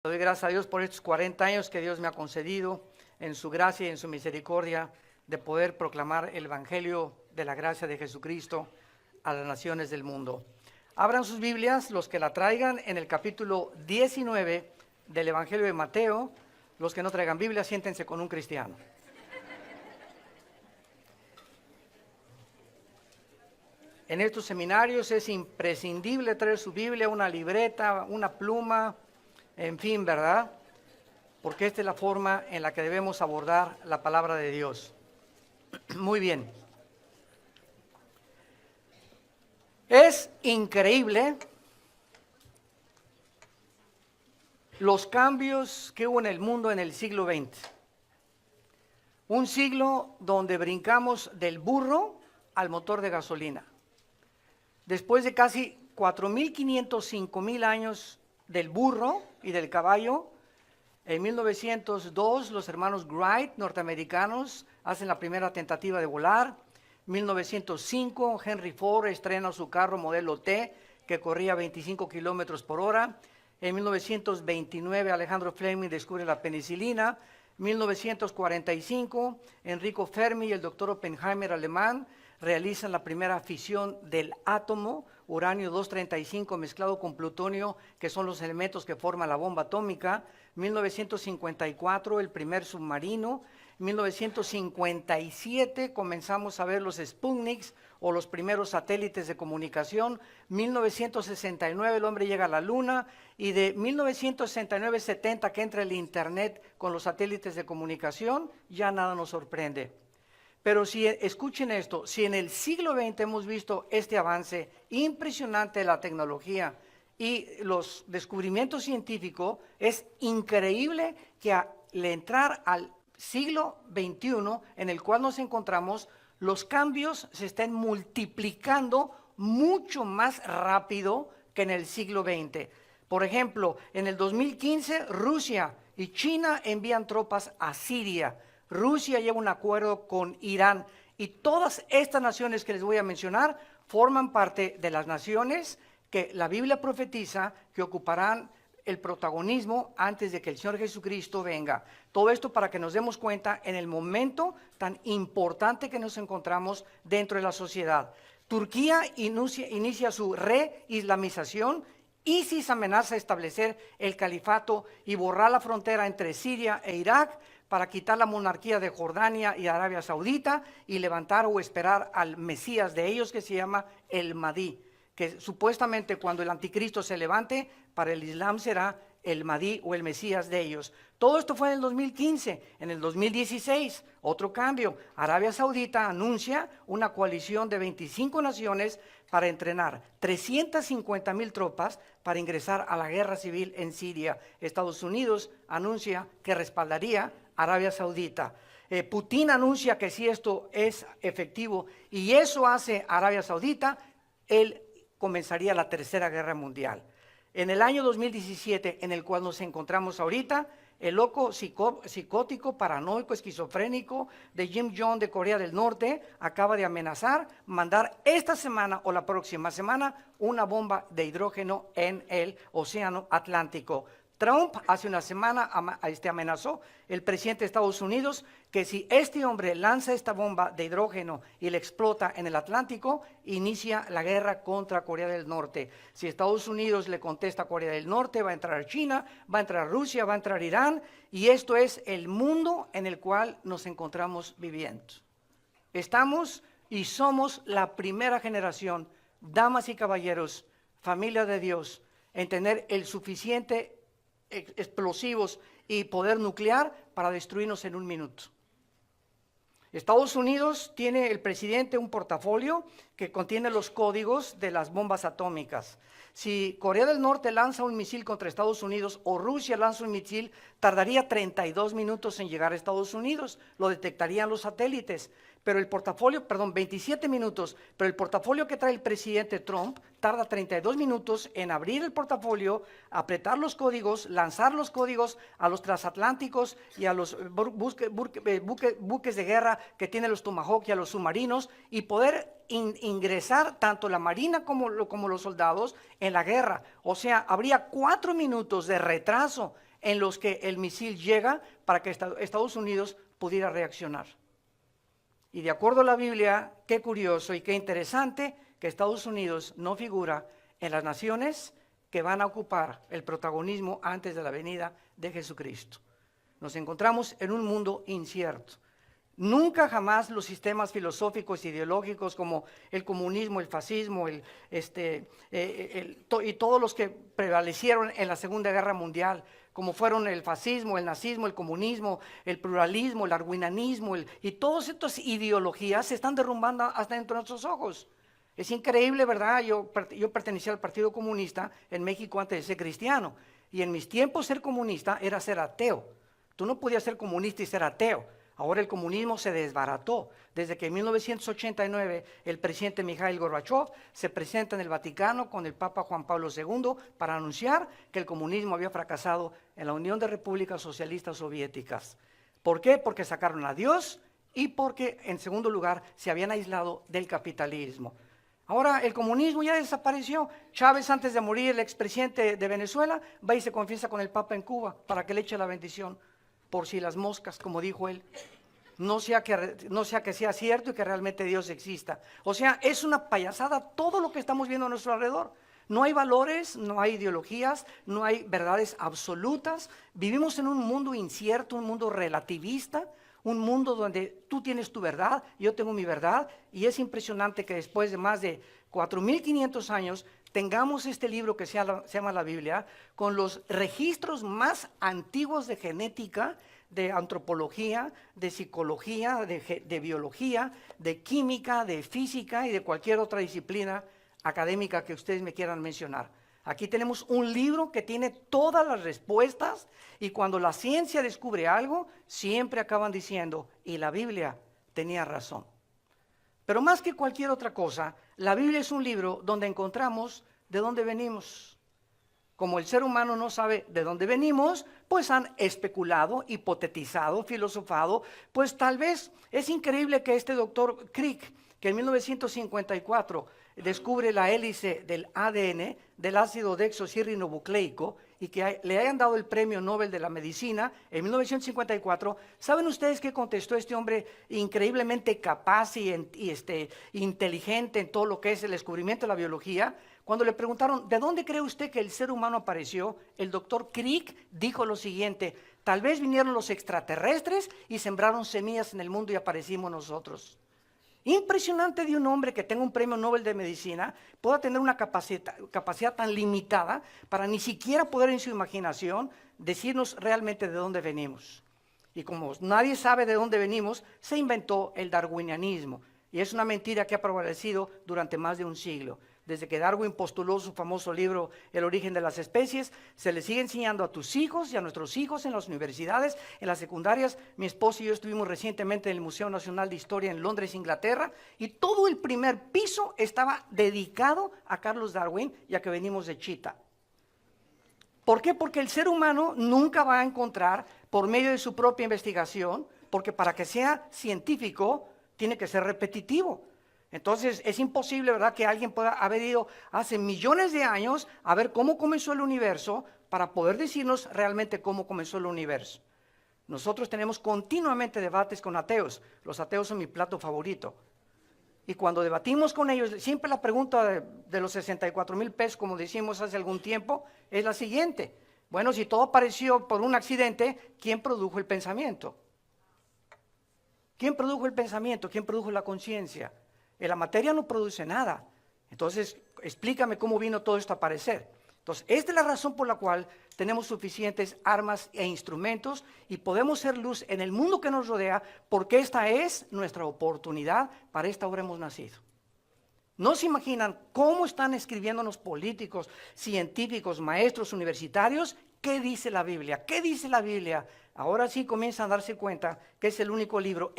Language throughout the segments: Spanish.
Doy gracias a Dios por estos 40 años que Dios me ha concedido en su gracia y en su misericordia de poder proclamar el Evangelio de la gracia de Jesucristo a las naciones del mundo. Abran sus Biblias, los que la traigan, en el capítulo 19 del Evangelio de Mateo. Los que no traigan Biblia, siéntense con un cristiano. En estos seminarios es imprescindible traer su Biblia, una libreta, una pluma, en fin, ¿verdad? Porque esta es la forma en la que debemos abordar la palabra de Dios. Muy bien. Es increíble los cambios que hubo en el mundo en el siglo XX. Un siglo donde brincamos del burro al motor de gasolina. Después de casi 4.500, 5.000 años del burro y del caballo, en 1902 los hermanos Wright, norteamericanos, hacen la primera tentativa de volar. 1905 Henry Ford estrena su carro modelo T que corría 25 kilómetros por hora. En 1929 Alejandro Fleming descubre la penicilina. 1945 Enrico Fermi y el doctor Oppenheimer alemán realizan la primera fisión del átomo, uranio 235 mezclado con plutonio, que son los elementos que forman la bomba atómica. 1954 el primer submarino. 1957 comenzamos a ver los Sputniks o los primeros satélites de comunicación. 1969 el hombre llega a la luna, y de 1969-70 que entra el internet con los satélites de comunicación, ya nada nos sorprende. Pero si, escuchen esto, si en el siglo XX hemos visto este avance impresionante de la tecnología y los descubrimientos científicos, es increíble que al entrar al siglo XXI, en el cual nos encontramos, los cambios se estén multiplicando mucho más rápido que en el siglo XX. Por ejemplo, en el 2015, Rusia y China envían tropas a Siria. Rusia lleva un acuerdo con Irán, y todas estas naciones que les voy a mencionar forman parte de las naciones que la Biblia profetiza que ocuparán el protagonismo antes de que el Señor Jesucristo venga. Todo esto para que nos demos cuenta en el momento tan importante que nos encontramos dentro de la sociedad. Turquía inicia su reislamización. ISIS amenaza establecer el califato y borrar la frontera entre Siria e Irak para quitar la monarquía de Jordania y Arabia Saudita y levantar o esperar al Mesías de ellos, que se llama el Mahdi, que supuestamente cuando el anticristo se levante, para el Islam será el Mahdi o el Mesías de ellos. Todo esto fue en el 2015. En el 2016, otro cambio. Arabia Saudita anuncia una coalición de 25 naciones para entrenar 350,000 tropas para ingresar a la guerra civil en Siria. Estados Unidos anuncia que respaldaría a Arabia Saudita. Putin anuncia que si esto es efectivo y eso hace Arabia Saudita, él comenzaría la tercera guerra mundial. En el año 2017, en el cual nos encontramos ahorita, el loco psicótico, paranoico, esquizofrénico de Kim Jong de Corea del Norte acaba de amenazar mandar esta semana o la próxima semana una bomba de hidrógeno en el océano Atlántico. Trump hace una semana amenazó el presidente de Estados Unidos que si este hombre lanza esta bomba de hidrógeno y la explota en el Atlántico, inicia la guerra contra Corea del Norte. Si Estados Unidos le contesta a Corea del Norte, va a entrar China, va a entrar Rusia, va a entrar Irán, y esto es el mundo en el cual nos encontramos viviendo. Estamos y somos la primera generación, damas y caballeros, familia de Dios, en tener el suficiente explosivos y poder nuclear para destruirnos en un minuto. Estados Unidos tiene el presidente un portafolio que contiene los códigos de las bombas atómicas. Si Corea del Norte lanza un misil contra Estados Unidos o Rusia lanza un misil, tardaría 32 minutos en llegar a Estados Unidos, lo detectarían los satélites. Pero el portafolio, 27 minutos, pero el portafolio que trae el presidente Trump tarda 32 minutos en abrir el portafolio, apretar los códigos, lanzar los códigos a los transatlánticos y a los buques de guerra que tienen los Tomahawk y a los submarinos, y poder ingresar tanto la marina como los soldados en la guerra. O sea, habría 4 minutos de retraso en los que el misil llega para que Estados Unidos pudiera reaccionar. Y de acuerdo a la Biblia, qué curioso y qué interesante que Estados Unidos no figura en las naciones que van a ocupar el protagonismo antes de la venida de Jesucristo. Nos encontramos en un mundo incierto. Nunca jamás los sistemas filosóficos, ideológicos como el comunismo, el fascismo, y todos los que prevalecieron en la Segunda Guerra Mundial, como fueron el fascismo, el nazismo, el comunismo, el pluralismo, el darwinianismo, y todas estas ideologías se están derrumbando hasta dentro de nuestros ojos. Es increíble, ¿verdad? Yo pertenecía al Partido Comunista en México antes de ser cristiano, y en mis tiempos ser comunista era ser ateo. Tú no podías ser comunista y ser ateo. Ahora el comunismo se desbarató. Desde que en 1989 el presidente Mikhail Gorbachev se presenta en el Vaticano con el Papa Juan Pablo II para anunciar que el comunismo había fracasado en la Unión de Repúblicas Socialistas Soviéticas. ¿Por qué? Porque sacaron a Dios y porque, en segundo lugar, se habían aislado del capitalismo. Ahora el comunismo ya desapareció. Chávez, antes de morir, el expresidente de Venezuela, va y se confiesa con el Papa en Cuba para que le eche la bendición. Por si las moscas, como dijo él, no sea que sea cierto y que realmente Dios exista. O sea, es una payasada todo lo que estamos viendo a nuestro alrededor. No hay valores, no hay ideologías, no hay verdades absolutas. Vivimos en un mundo incierto, un mundo relativista, un mundo donde tú tienes tu verdad, yo tengo mi verdad, y es impresionante que después de más de 4.500 años tengamos este libro que se llama la Biblia, con los registros más antiguos de genética, de antropología, de psicología, de biología, de química, de física y de cualquier otra disciplina académica que ustedes me quieran mencionar. Aquí tenemos un libro que tiene todas las respuestas, y cuando la ciencia descubre algo, siempre acaban diciendo, y la Biblia tenía razón. Pero más que cualquier otra cosa, la Biblia es un libro donde encontramos de dónde venimos. Como el ser humano no sabe de dónde venimos, pues han especulado, hipotetizado, filosofado. Pues tal vez es increíble que este doctor Crick, que en 1954 descubre la hélice del ADN, del ácido desoxirribonucleico, y que le hayan dado el premio Nobel de la Medicina en 1954, ¿saben ustedes qué contestó este hombre increíblemente capaz y inteligente en todo lo que es el descubrimiento de la biología? Cuando le preguntaron, ¿de dónde cree usted que el ser humano apareció? El doctor Crick dijo lo siguiente: tal vez vinieron los extraterrestres y sembraron semillas en el mundo y aparecimos nosotros. Impresionante de un hombre que tenga un premio Nobel de Medicina, pueda tener una capacidad tan limitada para ni siquiera poder en su imaginación decirnos realmente de dónde venimos. Y como nadie sabe de dónde venimos, se inventó el darwinianismo. Y es una mentira que ha prevalecido durante más de un siglo. Desde que Darwin postuló su famoso libro El origen de las especies, se le sigue enseñando a tus hijos y a nuestros hijos en las universidades, en las secundarias. Mi esposo y yo estuvimos recientemente en el Museo Nacional de Historia en Londres, Inglaterra, y todo el primer piso estaba dedicado a Carlos Darwin, ya que venimos de Chita. ¿Por qué? Porque el ser humano nunca va a encontrar, por medio de su propia investigación, porque para que sea científico tiene que ser repetitivo. Entonces es imposible, ¿verdad?, que alguien pueda haber ido hace millones de años a ver cómo comenzó el universo para poder decirnos realmente cómo comenzó el universo. Nosotros tenemos continuamente debates con ateos. Los ateos son mi plato favorito. Y cuando debatimos con ellos, siempre la pregunta de los 64,000 pesos, como decimos hace algún tiempo, es la siguiente. Bueno, si todo apareció por un accidente, ¿quién produjo el pensamiento? ¿Quién produjo el pensamiento? ¿Quién produjo la conciencia? La materia no produce nada. Entonces, explícame cómo vino todo esto a aparecer. Entonces, esta es la razón por la cual tenemos suficientes armas e instrumentos y podemos ser luz en el mundo que nos rodea, porque esta es nuestra oportunidad. Para esta obra hemos nacido. No se imaginan cómo están escribiéndonos políticos, científicos, maestros universitarios. ¿Qué dice la Biblia? ¿Qué dice la Biblia? Ahora sí comienzan a darse cuenta que es el único libro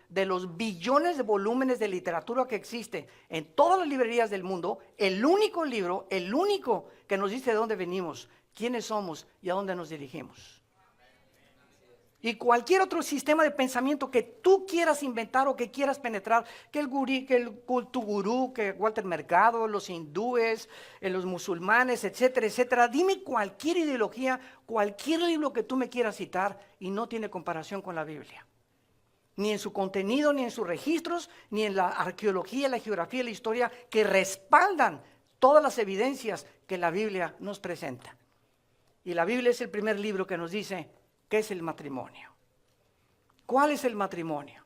de los billones de volúmenes de literatura que existe en todas las librerías del mundo, el único libro, el único que nos dice de dónde venimos, quiénes somos y a dónde nos dirigimos. Y cualquier otro sistema de pensamiento que tú quieras inventar o que quieras penetrar, que el gurí, que el culto gurú, que Walter Mercado, los hindúes, los musulmanes, etcétera, etcétera. Dime cualquier ideología, cualquier libro que tú me quieras citar y no tiene comparación con la Biblia. Ni en su contenido, ni en sus registros, ni en la arqueología, la geografía y la historia que respaldan todas las evidencias que la Biblia nos presenta. Y la Biblia es el primer libro que nos dice ¿qué es el matrimonio? ¿Cuál es el matrimonio?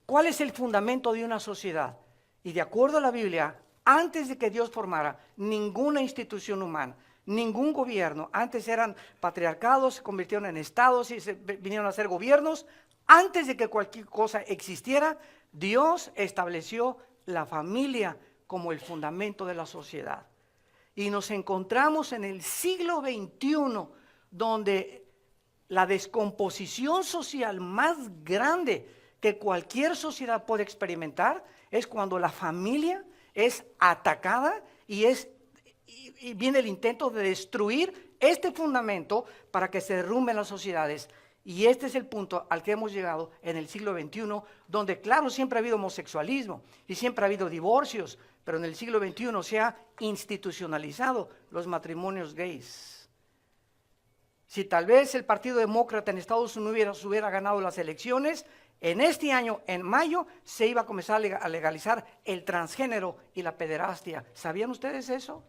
¿Cuál es el fundamento de una sociedad? Y de acuerdo a la Biblia, antes de que Dios formara ninguna institución humana, ningún gobierno, antes eran patriarcados, se convirtieron en estados y vinieron a ser gobiernos. Antes de que cualquier cosa existiera, Dios estableció la familia como el fundamento de la sociedad. Y nos encontramos en el siglo XXI, donde la descomposición social más grande que cualquier sociedad puede experimentar es cuando la familia es atacada y viene el intento de destruir este fundamento para que se derrumben las sociedades. Y este es el punto al que hemos llegado en el siglo XXI, donde claro, siempre ha habido homosexualismo y siempre ha habido divorcios, pero en el siglo XXI se ha institucionalizado los matrimonios gays. Si tal vez el Partido Demócrata en Estados Unidos hubiera ganado las elecciones, en este año, en mayo, se iba a comenzar a legalizar el transgénero y la pederastia. ¿Sabían ustedes eso?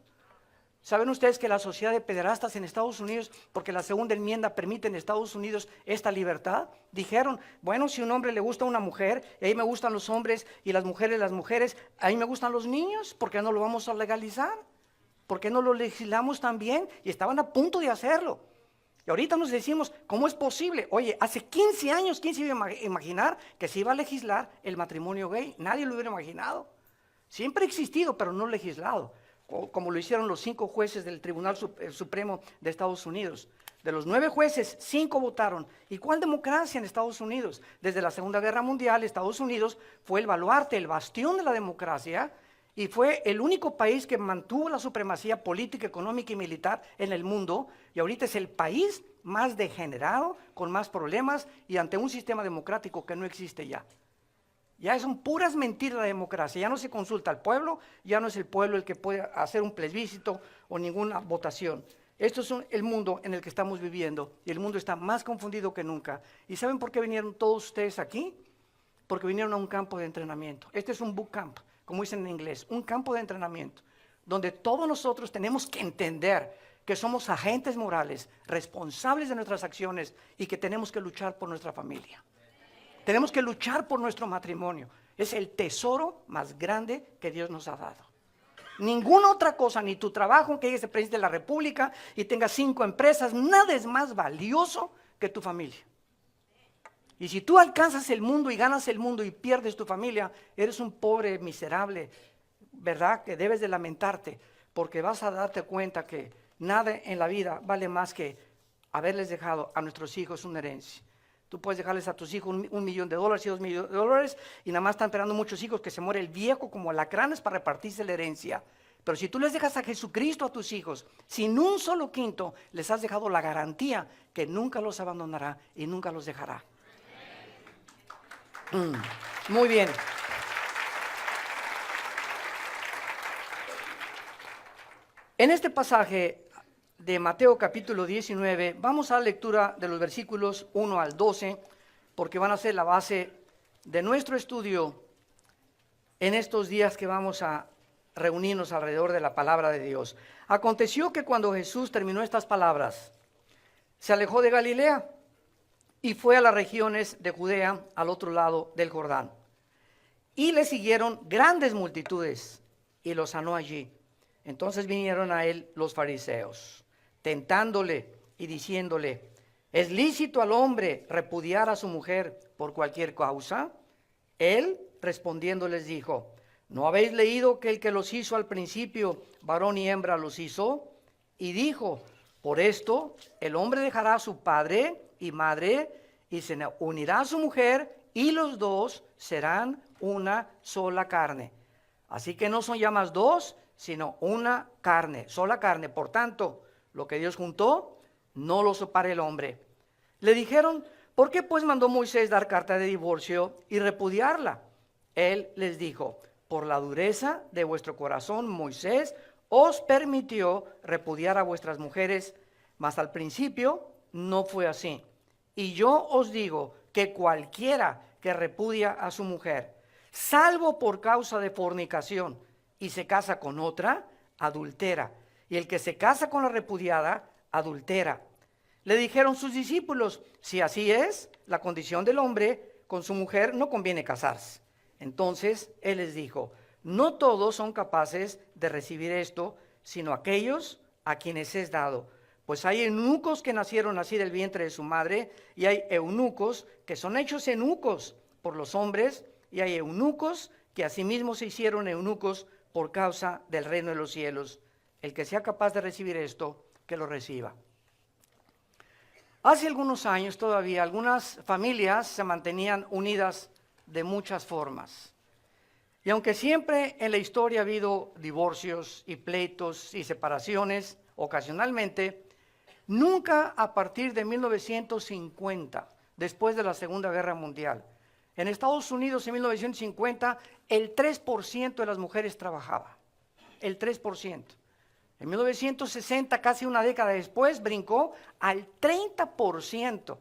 ¿Saben ustedes que la sociedad de pederastas en Estados Unidos, porque la segunda enmienda permite en Estados Unidos esta libertad, dijeron, bueno, si a un hombre le gusta una mujer, y ahí me gustan los hombres y las mujeres, ahí me gustan los niños, ¿por qué no lo vamos a legalizar? ¿Por qué no lo legislamos también? Y estaban a punto de hacerlo. Y ahorita nos decimos, ¿cómo es posible? Oye, hace 15 años, ¿quién se iba a imaginar que se iba a legislar el matrimonio gay? Nadie lo hubiera imaginado. Siempre ha existido, pero no legislado, como lo hicieron los 5 jueces del Tribunal Supremo de Estados Unidos. De los 9 jueces, 5 votaron. ¿Y cuál democracia en Estados Unidos? Desde la Segunda Guerra Mundial, Estados Unidos fue el baluarte, el bastión de la democracia, y fue el único país que mantuvo la supremacía política, económica y militar en el mundo, y ahorita es el país más degenerado, con más problemas, y ante un sistema democrático que no existe ya. Ya son puras mentiras la democracia, ya no se consulta al pueblo, ya no es el pueblo el que puede hacer un plebiscito o ninguna votación. Esto es el mundo en el que estamos viviendo, y el mundo está más confundido que nunca. ¿Y saben por qué vinieron todos ustedes aquí? Porque vinieron a un campo de entrenamiento. Este es un boot camp, como dicen en inglés, un campo de entrenamiento, donde todos nosotros tenemos que entender que somos agentes morales, responsables de nuestras acciones y que tenemos que luchar por nuestra familia. Tenemos que luchar por nuestro matrimonio. Es el tesoro más grande que Dios nos ha dado. Ninguna otra cosa, ni tu trabajo, que llegues a presidente de la República y tengas 5 empresas, nada es más valioso que tu familia. Y si tú alcanzas el mundo y ganas el mundo y pierdes tu familia, eres un pobre miserable, ¿verdad? Que debes de lamentarte, porque vas a darte cuenta que nada en la vida vale más que haberles dejado a nuestros hijos una herencia. Tú puedes dejarles a tus hijos $1 millón y $2 millones y nada más están esperando muchos hijos que se muere el viejo como alacranes para repartirse la herencia. Pero si tú les dejas a Jesucristo a tus hijos, sin un solo quinto, les has dejado la garantía que nunca los abandonará y nunca los dejará. Muy bien. En este pasaje de Mateo capítulo 19, vamos a la lectura de los versículos 1 al 12, porque van a ser la base de nuestro estudio en estos días que vamos a reunirnos alrededor de la palabra de Dios. Aconteció que cuando Jesús terminó estas palabras, se alejó de Galilea y fue a las regiones de Judea, al otro lado del Jordán. Y le siguieron grandes multitudes y lo sanó allí. Entonces vinieron a él los fariseos, tentándole y diciéndole, ¿es lícito al hombre repudiar a su mujer por cualquier causa? Él respondiendo les dijo, ¿no habéis leído que el que los hizo al principio, varón y hembra los hizo? Y dijo, por esto el hombre dejará a su padre y madre y se unirá a su mujer y los dos serán una sola carne. Así que no son ya más dos, sino una carne, sola carne. Por tanto, lo que Dios juntó, no lo separe el hombre. Le dijeron, ¿Por qué pues mandó Moisés dar carta de divorcio y repudiarla? Él les dijo, por la dureza de vuestro corazón, Moisés os permitió repudiar a vuestras mujeres, mas al principio no fue así. Y yo os digo que cualquiera que repudia a su mujer, salvo por causa de fornicación, y se casa con otra, adultera. Y el que se casa con la repudiada, adultera. Le dijeron sus discípulos, si así es la condición del hombre, con su mujer no conviene casarse. Entonces él les dijo, no todos son capaces de recibir esto, sino aquellos a quienes es dado. Pues hay eunucos que nacieron así del vientre de su madre, y hay eunucos que son hechos eunucos por los hombres, y hay eunucos que asimismo se hicieron eunucos por causa del reino de los cielos. El que sea capaz de recibir esto, que lo reciba. Hace algunos años todavía algunas familias se mantenían unidas de muchas formas. Y aunque siempre en la historia ha habido divorcios y pleitos y separaciones ocasionalmente, nunca a partir de 1950, después de la Segunda Guerra Mundial, en Estados Unidos en 1950 el 3% de las mujeres trabajaba, el 3%. En 1960, casi una década después, brincó al 30%.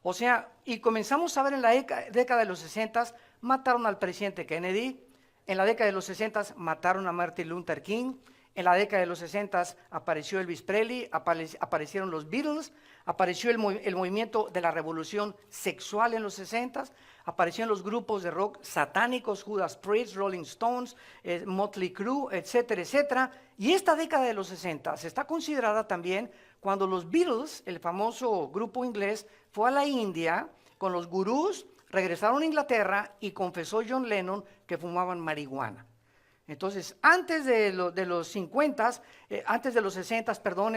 O sea, y comenzamos a ver en la década de los 60, mataron al presidente Kennedy. En la década de los 60 mataron a Martin Luther King. En la década de los 60 apareció Elvis Presley, aparecieron los Beatles, apareció el movimiento de la revolución sexual en los 60, aparecieron los grupos de rock satánicos, Judas Priest, Rolling Stones, Motley Crue, etcétera, etcétera. Y esta década de los 60 se está considerada también cuando los Beatles, el famoso grupo inglés, fue a la India con los gurús, regresaron a Inglaterra y confesó John Lennon que fumaban marihuana. Entonces, antes de los 50, antes de los 60, perdón,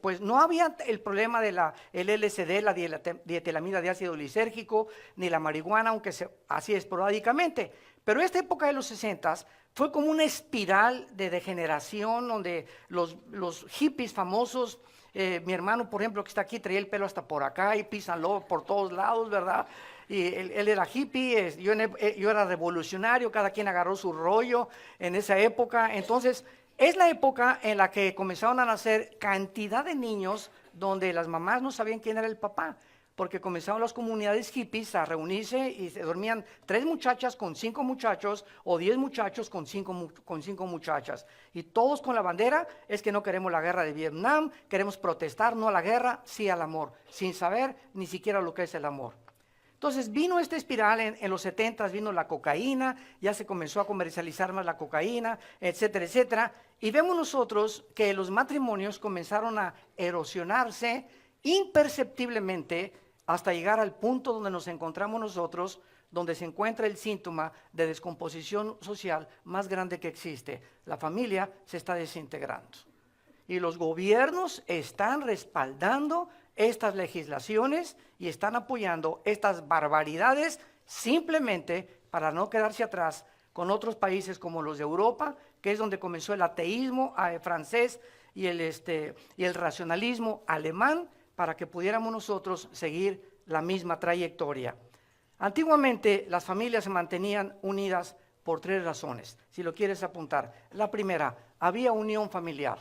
pues no había el problema de el LSD, la dietilamida de ácido lisérgico, ni la marihuana, aunque así esporádicamente. Pero esta época de los 60 fue como una espiral de degeneración donde los hippies famosos, mi hermano, por ejemplo, que está aquí, traía el pelo hasta por acá y peace and love por todos lados, ¿verdad? Y él era hippie, yo era revolucionario, cada quien agarró su rollo en esa época. Entonces, es la época en la que comenzaron a nacer cantidad de niños donde las mamás no sabían quién era el papá, porque comenzaron las comunidades hippies a reunirse y se dormían 3 muchachas con 5 muchachos o 10 muchachos con 5 muchachas. Y todos con la bandera, es que no queremos la guerra de Vietnam, queremos protestar, no a la guerra, sí al amor, sin saber ni siquiera lo que es el amor. Entonces vino esta espiral en los 70, vino la cocaína, ya se comenzó a comercializar más la cocaína, etcétera, etcétera. Y vemos nosotros que los matrimonios comenzaron a erosionarse imperceptiblemente hasta llegar al punto donde nos encontramos nosotros, donde se encuentra el síntoma de descomposición social más grande que existe. La familia se está desintegrando. Y los gobiernos están respaldando estas legislaciones y están apoyando estas barbaridades simplemente para no quedarse atrás con otros países como los de Europa, que es donde comenzó el ateísmo francés y el racionalismo alemán, para que pudiéramos nosotros seguir la misma trayectoria. Antiguamente las familias se mantenían unidas por 3 razones, si lo quieres apuntar. La primera, había unión familiar.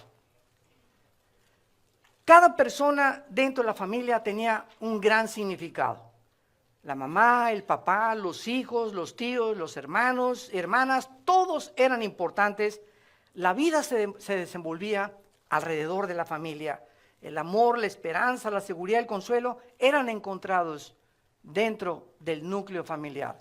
Cada persona dentro de la familia tenía un gran significado. La mamá, el papá, los hijos, los tíos, los hermanos, hermanas, todos eran importantes. La vida se desenvolvía alrededor de la familia. El amor, la esperanza, la seguridad, el consuelo eran encontrados dentro del núcleo familiar.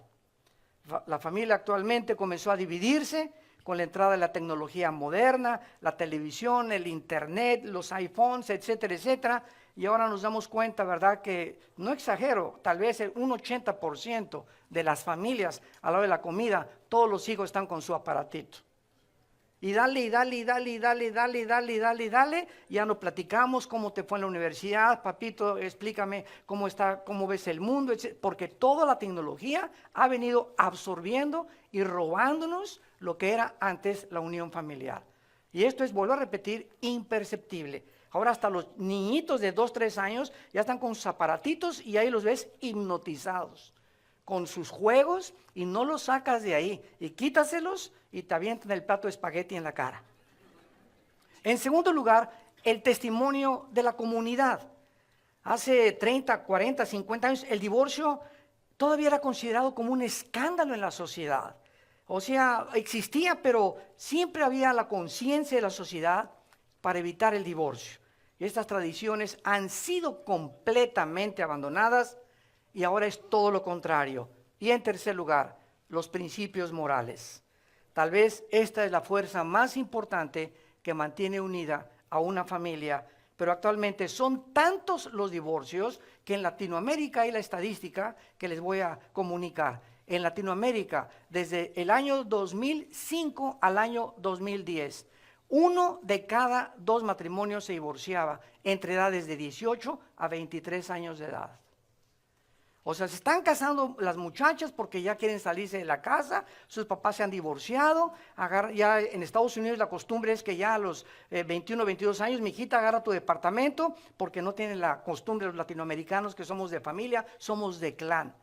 La familia actualmente comenzó a dividirse con la entrada de la tecnología moderna, la televisión, el internet, los iPhones, etcétera, etcétera. Y ahora nos damos cuenta, ¿verdad?, que, no exagero, tal vez un 80% de las familias a la hora de la comida, todos los hijos están con su aparatito. Y dale, y dale, y dale, y dale, y dale, y dale, y dale, y dale. Ya no platicamos cómo te fue en la universidad, papito, explícame cómo está, cómo ves el mundo, etc. Porque toda la tecnología ha venido absorbiendo y robándonos lo que era antes la unión familiar. Y esto es, vuelvo a repetir, imperceptible. Ahora hasta los niñitos de 2, 3 años ya están con sus aparatitos y ahí los ves hipnotizados con sus juegos y no los sacas de ahí. Y quítaselos y te avientan el plato de espagueti en la cara. En segundo lugar, el testimonio de la comunidad. Hace 30, 40, 50 años el divorcio todavía era considerado como un escándalo en la sociedad. O sea, existía, pero siempre había la conciencia de la sociedad para evitar el divorcio. Y estas tradiciones han sido completamente abandonadas y ahora es todo lo contrario. Y en tercer lugar, los principios morales. Tal vez esta es la fuerza más importante que mantiene unida a una familia, pero actualmente son tantos los divorcios que en Latinoamérica hay la estadística que les voy a comunicar. En Latinoamérica, desde el año 2005 al año 2010, 1 de cada 2 matrimonios se divorciaba entre edades de 18 a 23 años de edad. O sea, se están casando las muchachas porque ya quieren salirse de la casa, sus papás se han divorciado, ya en Estados Unidos la costumbre es que ya a los 21, 22 años, mijita, agarra tu departamento, porque no tienen la costumbre los latinoamericanos que somos de familia, somos de clan.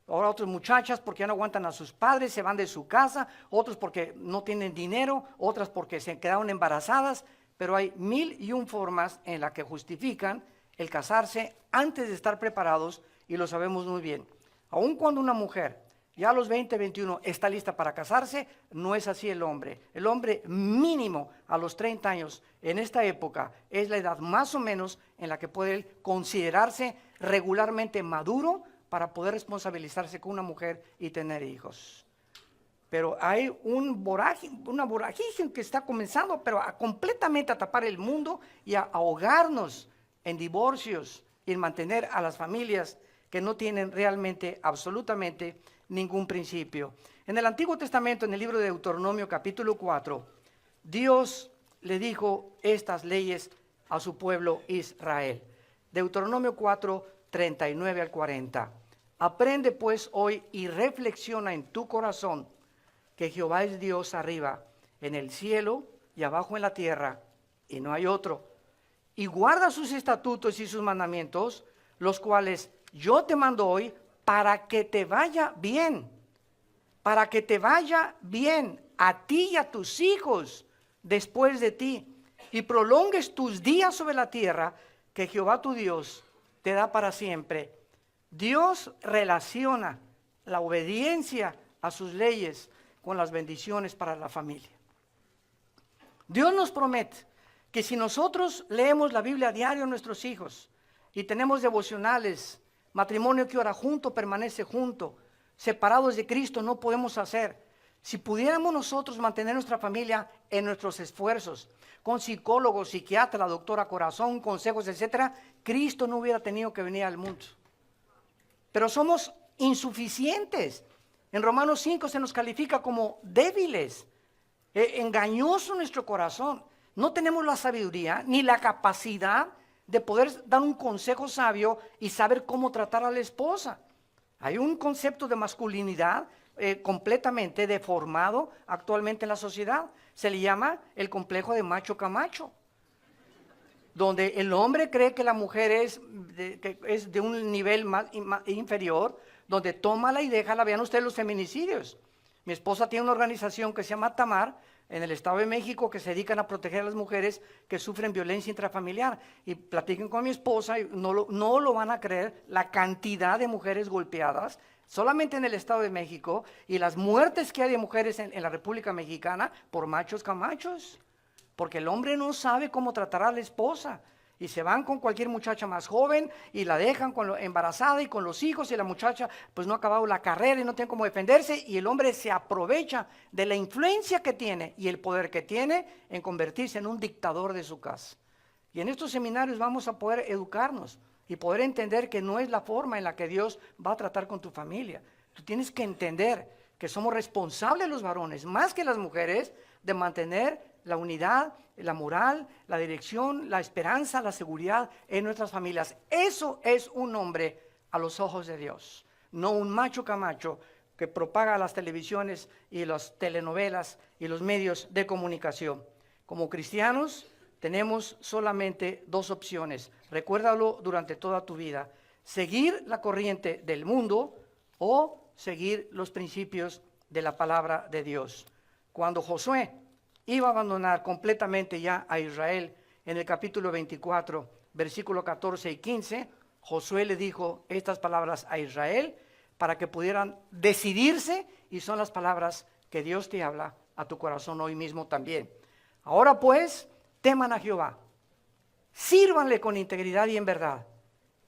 Ahora otras muchachas porque ya no aguantan a sus padres, se van de su casa, otros porque no tienen dinero, otras porque se quedaron embarazadas, pero hay 1001 formas en las que justifican el casarse antes de estar preparados. Y lo sabemos muy bien. Aun cuando una mujer ya a los 20, 21 está lista para casarse, no es así el hombre. El hombre mínimo a los 30 años en esta época es la edad más o menos en la que puede considerarse regularmente maduro para poder responsabilizarse con una mujer y tener hijos. Pero hay una vorágine que está comenzando, pero completamente a tapar el mundo y a ahogarnos en divorcios y en mantener a las familias que no tienen realmente, absolutamente ningún principio. En el Antiguo Testamento, en el libro de Deuteronomio capítulo 4, Dios le dijo estas leyes a su pueblo Israel. Deuteronomio 4, 39 al 40. Aprende pues hoy y reflexiona en tu corazón que Jehová es Dios arriba en el cielo y abajo en la tierra, y no hay otro. Y guarda sus estatutos y sus mandamientos, los cuales yo te mando hoy para que te vaya bien, para que te vaya bien a ti y a tus hijos después de ti, y prolongues tus días sobre la tierra que Jehová tu Dios te da para siempre. Dios relaciona la obediencia a sus leyes con las bendiciones para la familia. Dios nos promete que si nosotros leemos la Biblia a diario a nuestros hijos y tenemos devocionales, matrimonio que ora junto, permanece junto, separados de Cristo no podemos hacer. Si pudiéramos nosotros mantener nuestra familia en nuestros esfuerzos, con psicólogos, psiquiatra, doctora corazón, consejos, etcétera, Cristo no hubiera tenido que venir al mundo. Pero somos insuficientes. En Romanos 5 se nos califica como débiles, engañoso nuestro corazón. No tenemos la sabiduría ni la capacidad de poder dar un consejo sabio y saber cómo tratar a la esposa. Hay un concepto de masculinidad completamente deformado actualmente en la sociedad. Se le llama el complejo de macho camacho, donde el hombre cree que la mujer es de un nivel más inferior, donde tómala y déjala. Vean ustedes los feminicidios. Mi esposa tiene una organización que se llama Tamar, en el Estado de México, que se dedican a proteger a las mujeres que sufren violencia intrafamiliar. Y platiquen con mi esposa y no lo van a creer la cantidad de mujeres golpeadas solamente en el Estado de México y las muertes que hay de mujeres en la República Mexicana por machos camachos. Porque el hombre no sabe cómo tratar a la esposa. Y se van con cualquier muchacha más joven y la dejan embarazada y con los hijos, y la muchacha pues no ha acabado la carrera y no tiene cómo defenderse, y el hombre se aprovecha de la influencia que tiene y el poder que tiene en convertirse en un dictador de su casa. Y en estos seminarios vamos a poder educarnos y poder entender que no es la forma en la que Dios va a tratar con tu familia. Tú tienes que entender que somos responsables los varones, más que las mujeres, de mantener la unidad, la moral, la dirección, la esperanza, la seguridad en nuestras familias. Eso es un hombre a los ojos de Dios, no un macho camacho que propaga las televisiones y las telenovelas y los medios de comunicación. Como cristianos tenemos solamente dos opciones. Recuérdalo durante toda tu vida: seguir la corriente del mundo o seguir los principios de la palabra de Dios. Cuando Josué iba a abandonar completamente ya a Israel, en el capítulo 24, versículo 14 y 15, Josué le dijo estas palabras a Israel para que pudieran decidirse, y son las palabras que Dios te habla a tu corazón hoy mismo también. Ahora pues, teman a Jehová, sírvanle con integridad y en verdad,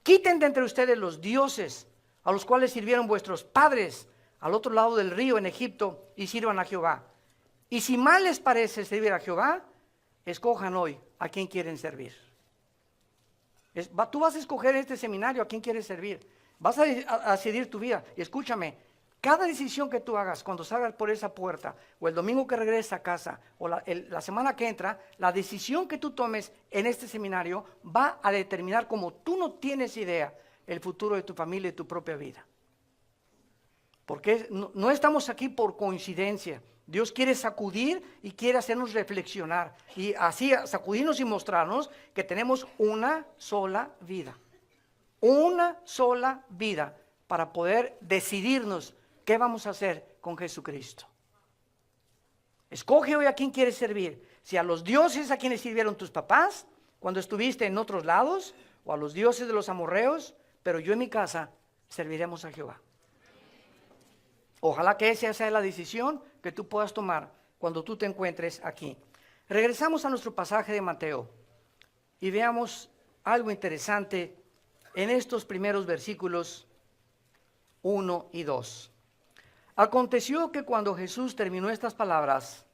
quiten de entre ustedes los dioses a los cuales sirvieron vuestros padres al otro lado del río en Egipto, y sirvan a Jehová. Y si mal les parece servir a Jehová, escojan hoy a quién quieren servir. Tú vas a escoger en este seminario a quién quieres servir. Vas a decidir tu vida. Y escúchame, cada decisión que tú hagas cuando salgas por esa puerta, o el domingo que regreses a casa, o la semana que entra, la decisión que tú tomes en este seminario va a determinar, como tú no tienes idea, el futuro de tu familia y tu propia vida. Porque no estamos aquí por coincidencia. Dios quiere sacudir y quiere hacernos reflexionar, y así sacudirnos y mostrarnos que tenemos una sola vida. Una sola vida para poder decidirnos qué vamos a hacer con Jesucristo. Escoge hoy a quién quieres servir. Si a los dioses a quienes sirvieron tus papás cuando estuviste en otros lados, o a los dioses de los amorreos, pero yo en mi casa serviremos a Jehová. Ojalá que esa sea la decisión que tú puedas tomar cuando tú te encuentres aquí. Regresamos a nuestro pasaje de Mateo y veamos algo interesante en estos primeros versículos 1 y 2. Aconteció que cuando Jesús terminó estas palabras,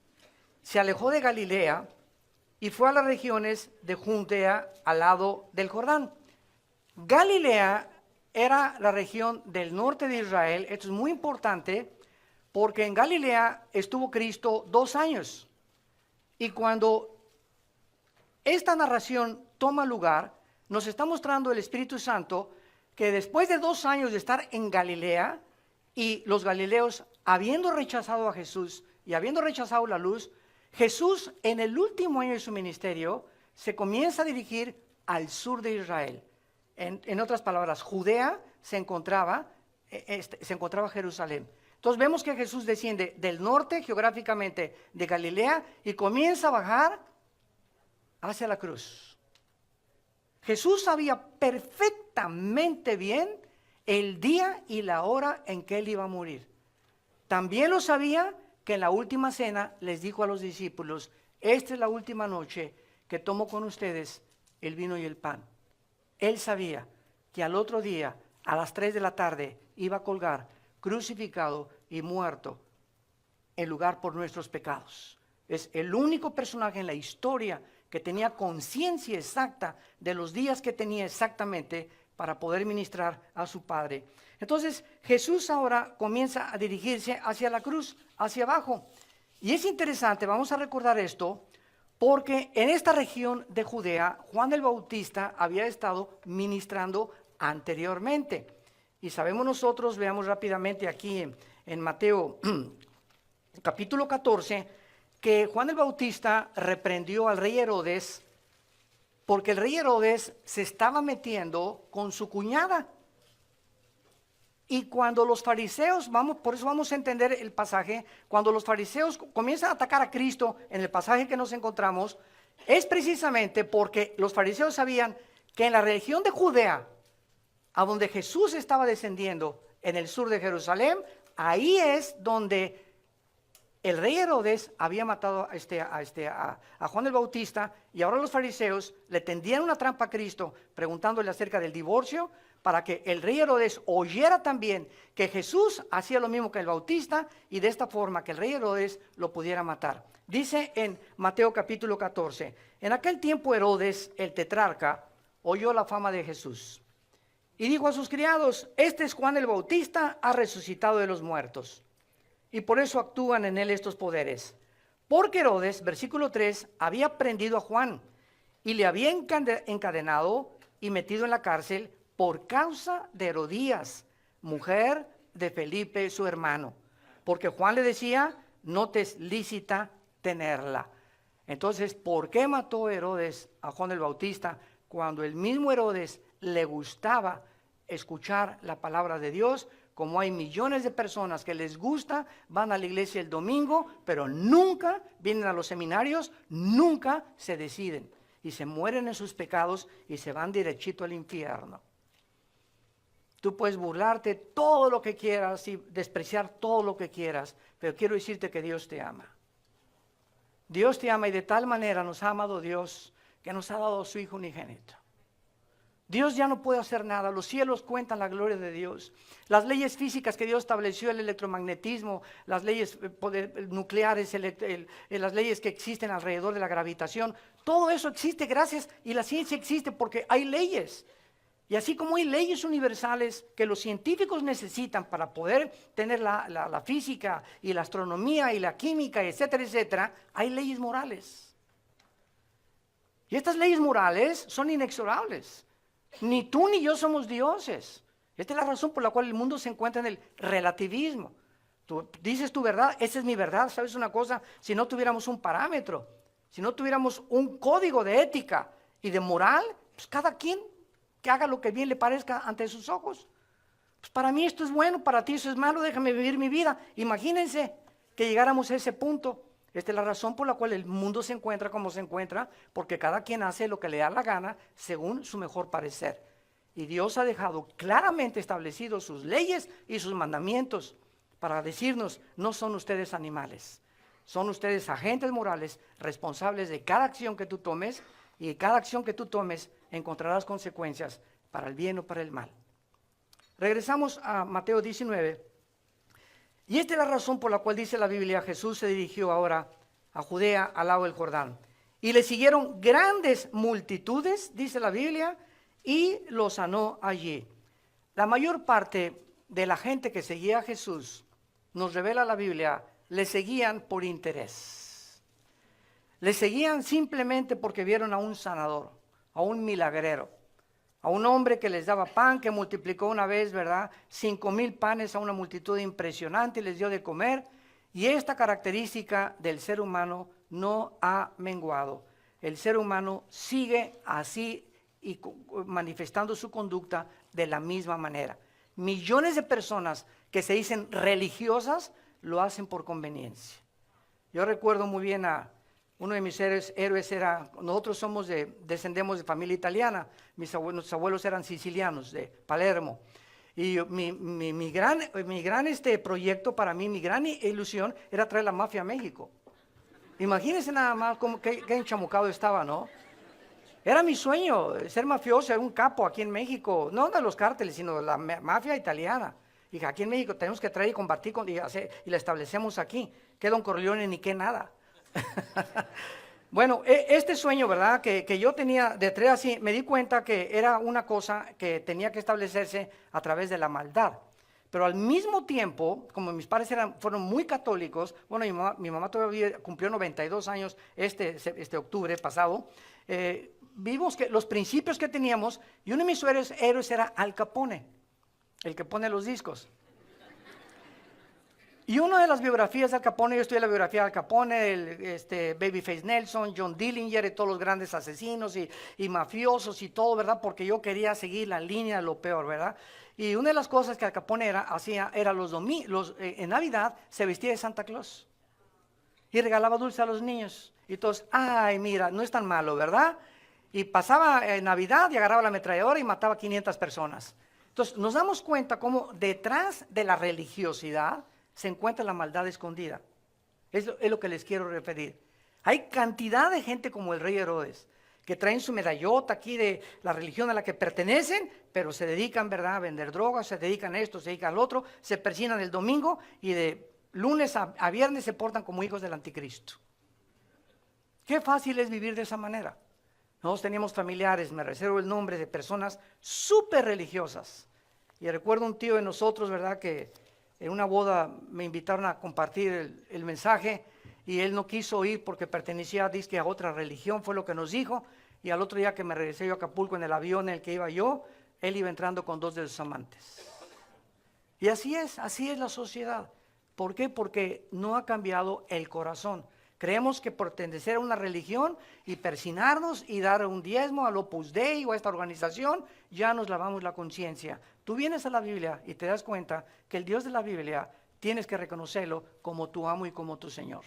se alejó de Galilea y fue a las regiones de Judea al lado del Jordán. Galilea era la región del norte de Israel. Esto es muy importante porque en Galilea estuvo Cristo 2 años. Y cuando esta narración toma lugar, nos está mostrando el Espíritu Santo que después de 2 años de estar en Galilea, y los galileos habiendo rechazado a Jesús y habiendo rechazado la luz, Jesús en el último año de su ministerio se comienza a dirigir al sur de Israel. En otras palabras, Judea se encontraba Jerusalén. Entonces vemos que Jesús desciende del norte geográficamente de Galilea y comienza a bajar hacia la cruz. Jesús sabía perfectamente bien el día y la hora en que él iba a morir. También lo sabía que en la última cena les dijo a los discípulos: esta es la última noche que tomo con ustedes el vino y el pan. Él sabía que al otro día, a las 3 de la tarde, iba a colgar, crucificado y muerto, en lugar por nuestros pecados. Es el único personaje en la historia que tenía conciencia exacta de los días que tenía exactamente para poder ministrar a su Padre. Entonces Jesús ahora comienza a dirigirse hacia la cruz, hacia abajo. Y es interesante, vamos a recordar esto, porque en esta región de Judea, Juan el Bautista había estado ministrando anteriormente. Y sabemos nosotros, veamos rápidamente aquí en Mateo capítulo 14, que Juan el Bautista reprendió al rey Herodes, porque el rey Herodes se estaba metiendo con su cuñada. Y cuando los fariseos, por eso vamos a entender el pasaje, cuando los fariseos comienzan a atacar a Cristo en el pasaje que nos encontramos, es precisamente porque los fariseos sabían que en la región de Judea, a donde Jesús estaba descendiendo, en el sur de Jerusalén, ahí es donde el rey Herodes había matado a Juan el Bautista, y ahora los fariseos le tendían una trampa a Cristo preguntándole acerca del divorcio, para que el rey Herodes oyera también que Jesús hacía lo mismo que el Bautista, y de esta forma que el rey Herodes lo pudiera matar. Dice en Mateo capítulo 14, en aquel tiempo Herodes, el tetrarca, oyó la fama de Jesús y dijo a sus criados: este es Juan el Bautista, ha resucitado de los muertos. Y por eso actúan en él estos poderes. Porque Herodes, versículo 3, había prendido a Juan y le había encadenado y metido en la cárcel por causa de Herodías, mujer de Felipe su hermano, porque Juan le decía: no te es lícita tenerla. Entonces, ¿por qué mató Herodes a Juan el Bautista cuando el mismo Herodes le gustaba escuchar la palabra de Dios? Como hay millones de personas que les gusta, van a la iglesia el domingo, pero nunca vienen a los seminarios, nunca se deciden y se mueren en sus pecados y se van derechito al infierno. Tú puedes burlarte todo lo que quieras y despreciar todo lo que quieras, pero quiero decirte que Dios te ama. Dios te ama y de tal manera nos ha amado Dios que nos ha dado a su Hijo unigénito. Dios ya no puede hacer nada, los cielos cuentan la gloria de Dios. Las leyes físicas que Dios estableció, el electromagnetismo, las leyes nucleares, las leyes que existen alrededor de la gravitación, todo eso existe gracias, y la ciencia existe porque hay leyes. Y así como hay leyes universales que los científicos necesitan para poder tener la física y la astronomía y la química, etcétera, etcétera, hay leyes morales. Y estas leyes morales son inexorables. Ni tú ni yo somos dioses. Esta es la razón por la cual el mundo se encuentra en el relativismo. Tú dices tu verdad, esa es mi verdad. ¿Sabes una cosa? Si no tuviéramos un parámetro, si no tuviéramos un código de ética y de moral, pues cada quien que haga lo que bien le parezca ante sus ojos. Pues para mí esto es bueno, para ti eso es malo, déjame vivir mi vida. Imagínense que llegáramos a ese punto. Esta es la razón por la cual el mundo se encuentra como se encuentra, porque cada quien hace lo que le da la gana según su mejor parecer. Y Dios ha dejado claramente establecidos sus leyes y sus mandamientos para decirnos, no son ustedes animales, son ustedes agentes morales responsables de cada acción que tú tomes, y de cada acción que tú tomes encontrarás consecuencias para el bien o para el mal. Regresamos a Mateo 19. Y esta es la razón por la cual dice la Biblia, Jesús se dirigió ahora a Judea, al lado del Jordán. Y le siguieron grandes multitudes, dice la Biblia, y lo sanó allí. La mayor parte de la gente que seguía a Jesús, nos revela la Biblia, le seguían por interés. Le seguían simplemente porque vieron a un sanador, a un milagrero, a un hombre que les daba pan, que multiplicó una vez, ¿verdad? 5,000 panes a una multitud impresionante y les dio de comer. Y esta característica del ser humano no ha menguado. El ser humano sigue así y manifestando su conducta de la misma manera. Millones de personas que se dicen religiosas lo hacen por conveniencia. Yo recuerdo muy bien a uno de mis héroes era, nosotros descendemos de familia italiana, nuestros abuelos eran sicilianos, de Palermo. Y mi gran proyecto para mí, mi gran ilusión era traer la mafia a México. Imagínense nada más qué enchamucado estaba, ¿no? Era mi sueño, ser mafioso, ser un capo aquí en México, no de los cárteles, sino de la mafia italiana. Y aquí en México tenemos que traer y combatir y la establecemos aquí. ¿Qué Don Corleone ni qué nada? Bueno, este sueño, ¿verdad? Que yo tenía de tres así, me di cuenta que era una cosa que tenía que establecerse a través de la maldad. Pero al mismo tiempo, como mis padres fueron muy católicos, bueno, mi mamá todavía cumplió 92 años este octubre pasado, vimos que los principios que teníamos, y uno de mis héroes era Al Capone, el que pone los discos. Y una de las biografías de Al Capone, yo estudié la biografía de Al Capone, Babyface Nelson, John Dillinger y todos los grandes asesinos y mafiosos y todo, ¿verdad? Porque yo quería seguir la línea de lo peor, ¿verdad? Y una de las cosas que Al Capone hacía era en Navidad se vestía de Santa Claus y regalaba dulces a los niños. Y todos, ay, mira, no es tan malo, ¿verdad? Y pasaba Navidad y agarraba la ametralladora y mataba 500 personas. Entonces nos damos cuenta cómo detrás de la religiosidad se encuentra la maldad escondida. Es lo que les quiero referir. Hay cantidad de gente como el rey Herodes, que traen su medallota aquí de la religión a la que pertenecen, pero se dedican, ¿verdad?, a vender drogas, se dedican a esto, se dedican al otro, se persignan el domingo y de lunes a viernes se portan como hijos del anticristo. Qué fácil es vivir de esa manera. Nosotros teníamos familiares, me reservo el nombre, de personas súper religiosas. Y recuerdo un tío de nosotros, ¿verdad?, que en una boda me invitaron a compartir el mensaje y él no quiso ir porque pertenecía a otra religión, fue lo que nos dijo. Y al otro día que me regresé yo a Acapulco en el avión en el que iba yo, él iba entrando con 2 de sus amantes. Y así es la sociedad. ¿Por qué? Porque no ha cambiado el corazón. Creemos que pertenecer a una religión y persinarnos y dar un diezmo al Opus Dei o a esta organización, ya nos lavamos la conciencia. Tú vienes a la Biblia y te das cuenta que el Dios de la Biblia tienes que reconocerlo como tu amo y como tu Señor.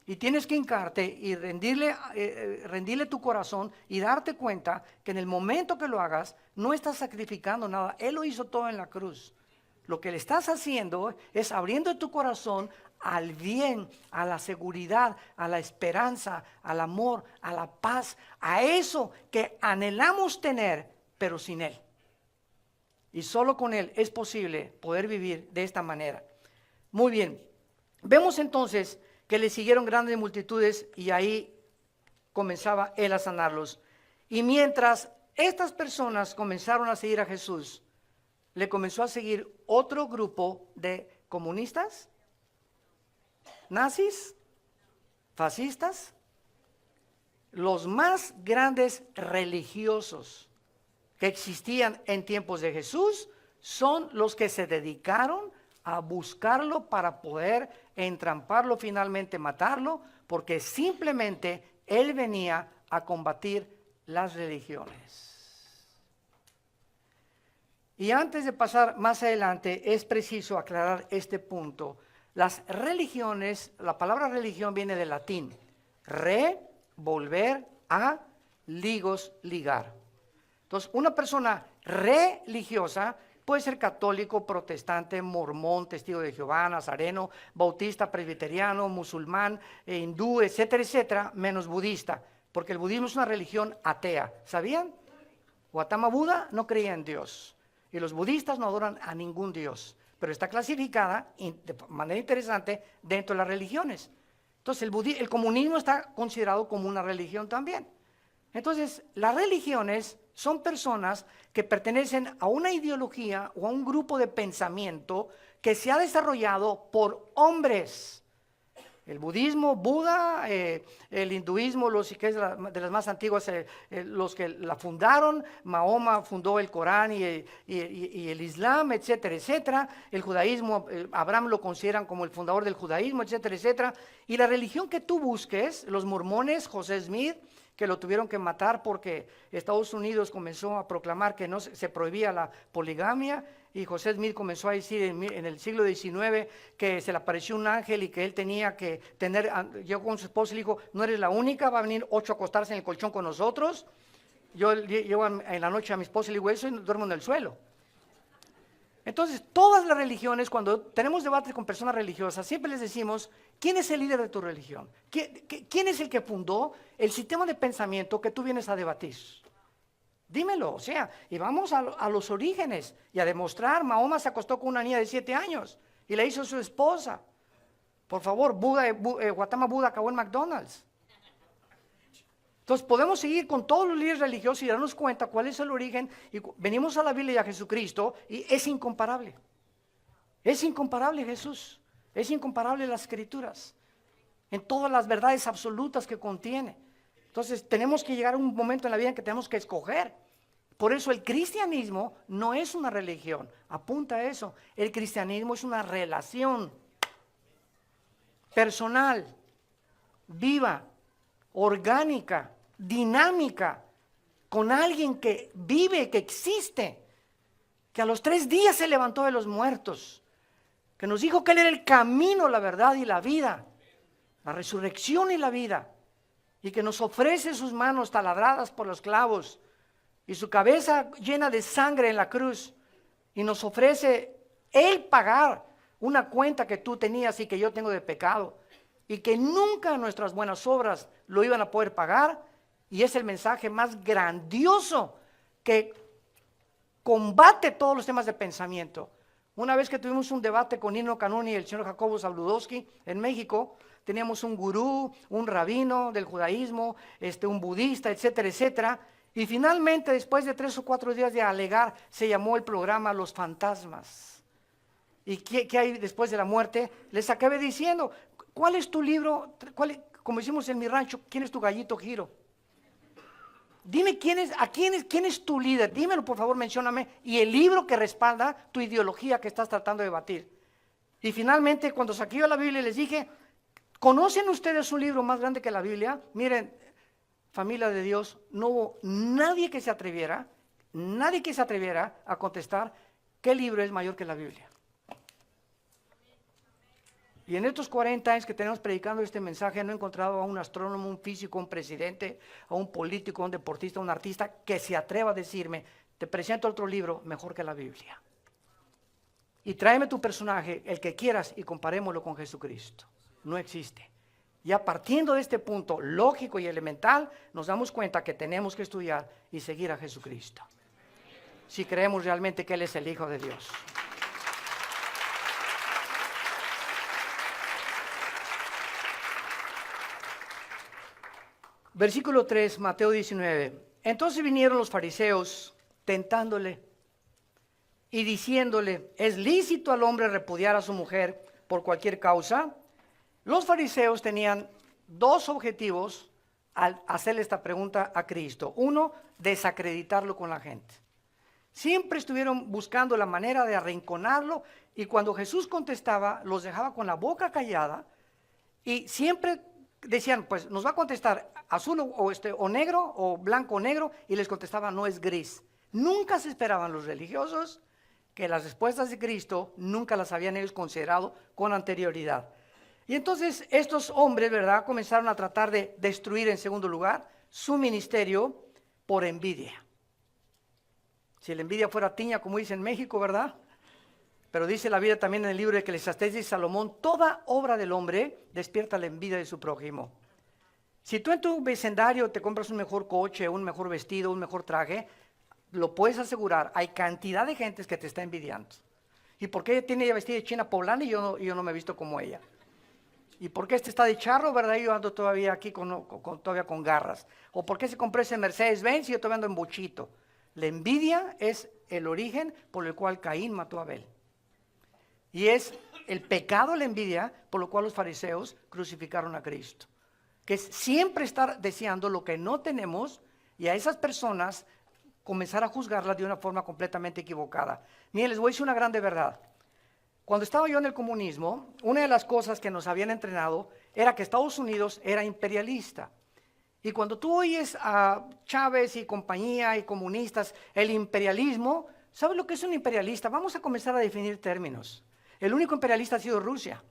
Y tienes que hincarte y rendirle tu corazón y darte cuenta que en el momento que lo hagas, no estás sacrificando nada. Él lo hizo todo en la cruz. Lo que le estás haciendo es abriendo tu corazón al bien, a la seguridad, a la esperanza, al amor, a la paz, a eso que anhelamos tener, pero sin Él. Y solo con Él es posible poder vivir de esta manera. Muy bien, vemos entonces que le siguieron grandes multitudes y ahí comenzaba Él a sanarlos. Y mientras estas personas comenzaron a seguir a Jesús, le comenzó a seguir otro grupo de comunistas, nazis, fascistas, los más grandes religiosos que existían en tiempos de Jesús son los que se dedicaron a buscarlo para poder entramparlo, finalmente matarlo, porque simplemente él venía a combatir las religiones. Y antes de pasar más adelante, es preciso aclarar este punto. Las religiones, la palabra religión viene del latín, volver a, ligos, ligar. Entonces, una persona religiosa puede ser católico, protestante, mormón, testigo de Jehová, nazareno, bautista, presbiteriano, musulmán, hindú, etcétera, etcétera, menos budista, porque el budismo es una religión atea. ¿Sabían? Gautama Buda no creía en Dios y los budistas no adoran a ningún Dios, pero está clasificada de manera interesante dentro de las religiones. Entonces, el comunismo está considerado como una religión también. Entonces, las religiones son personas que pertenecen a una ideología o a un grupo de pensamiento que se ha desarrollado por hombres. El budismo, Buda, el hinduismo, que es de las más antiguas, los que la fundaron, Mahoma fundó el Corán y el Islam, etcétera, etcétera. El judaísmo, Abraham lo consideran como el fundador del judaísmo, etcétera, etcétera. Y la religión que tú busques, los mormones, José Smith, que lo tuvieron que matar porque Estados Unidos comenzó a proclamar que no se prohibía la poligamia, y José Smith comenzó a decir en el siglo XIX que se le apareció un ángel y que él tenía que tener, llegó con su esposa y le dijo, no eres la única, va a venir 8 a acostarse en el colchón con nosotros. Yo llevo en la noche a mi esposa y le digo eso y duermo en el suelo. Entonces, todas las religiones, cuando tenemos debates con personas religiosas, siempre les decimos, ¿quién es el líder de tu religión? ¿Quién es el que fundó el sistema de pensamiento que tú vienes a debatir? Dímelo, o sea, y vamos a los orígenes y a demostrar. Mahoma se acostó con una niña de 7 años y la hizo su esposa. Por favor, Gautama Buda acabó en McDonald's. Entonces podemos seguir con todos los líderes religiosos y darnos cuenta cuál es el origen. Y venimos a la Biblia y a Jesucristo y es incomparable. Es incomparable Jesús. Es incomparable las Escrituras. En todas las verdades absolutas que contiene. Entonces tenemos que llegar a un momento en la vida en que tenemos que escoger. Por eso el cristianismo no es una religión. Apunta a eso. El cristianismo es una relación personal, viva, orgánica, dinámica, con alguien que vive, que existe, que a los 3 días se levantó de los muertos, que nos dijo que Él era el camino, la verdad y la vida, la resurrección y la vida, y que nos ofrece sus manos taladradas por los clavos y su cabeza llena de sangre en la cruz, y nos ofrece Él pagar una cuenta que tú tenías y que yo tengo de pecado, y que nunca nuestras buenas obras lo iban a poder pagar. Y es el mensaje más grandioso que combate todos los temas de pensamiento. Una vez que tuvimos un debate con Nino Canoni y el señor Jacobo Zabludowski en México, teníamos un gurú, un rabino del judaísmo, un budista, etcétera, etcétera. Y finalmente, después de 3 o 4 días de alegar, se llamó el programa Los Fantasmas. ¿Y qué hay después de la muerte? Les acabé diciendo, ¿cuál es tu libro? Como decimos en mi rancho, ¿quién es tu gallito Giro? Dime quién es tu líder, dímelo por favor, mencióname, y el libro que respalda tu ideología que estás tratando de debatir. Y finalmente, cuando saqué yo la Biblia, les dije, ¿Conocen ustedes un libro más grande que la Biblia? Miren, familia de Dios, no hubo nadie que se atreviera a contestar qué libro es mayor que la Biblia. Y en estos 40 años que tenemos predicando este mensaje, no he encontrado a un astrónomo, un físico, un presidente, a un político, un deportista, un artista que se atreva a decirme, te presento otro libro mejor que la Biblia. Y tráeme tu personaje, el que quieras, y comparémoslo con Jesucristo. No existe. Ya partiendo de este punto lógico y elemental, nos damos cuenta que tenemos que estudiar y seguir a Jesucristo. Si creemos realmente que Él es el Hijo de Dios. Versículo 3, Mateo 19. Entonces vinieron los fariseos tentándole y diciéndole, ¿es lícito al hombre repudiar a su mujer por cualquier causa? Los fariseos tenían dos objetivos al hacerle esta pregunta a Cristo. Uno, desacreditarlo con la gente. Siempre estuvieron buscando la manera de arrinconarlo y cuando Jesús contestaba, los dejaba con la boca callada y siempre decían, pues nos va a contestar azul o negro o blanco o negro y les contestaba, no, es gris. Nunca se esperaban los religiosos que las respuestas de Cristo nunca las habían ellos considerado con anterioridad. Y entonces estos hombres, ¿verdad?, comenzaron a tratar de destruir en segundo lugar su ministerio por envidia. Si la envidia fuera tiña, como dice en México, ¿verdad? Pero dice la Biblia también en el libro de Eclesiastés de Salomón, toda obra del hombre despierta la envidia de su prójimo. Si tú en tu vecindario te compras un mejor coche, un mejor vestido, un mejor traje, lo puedes asegurar, hay cantidad de gente que te está envidiando. ¿Y por qué ella tiene vestida de china poblana y yo no me he visto como ella? ¿Y por qué este está de charro, verdad? Yo ando todavía aquí todavía con garras. ¿O por qué se compró ese Mercedes-Benz y yo todavía ando en bochito? La envidia es el origen por el cual Caín mató a Abel. Y es el pecado, la envidia, por lo cual los fariseos crucificaron a Cristo. Que es siempre estar deseando lo que no tenemos y a esas personas comenzar a juzgarlas de una forma completamente equivocada. Miren, les voy a decir una grande verdad. Cuando estaba yo en el comunismo, una de las cosas que nos habían entrenado era que Estados Unidos era imperialista. Y cuando tú oyes a Chávez y compañía y comunistas, el imperialismo, ¿sabes lo que es un imperialista? Vamos a comenzar a definir términos. El único imperialista ha sido Rusia,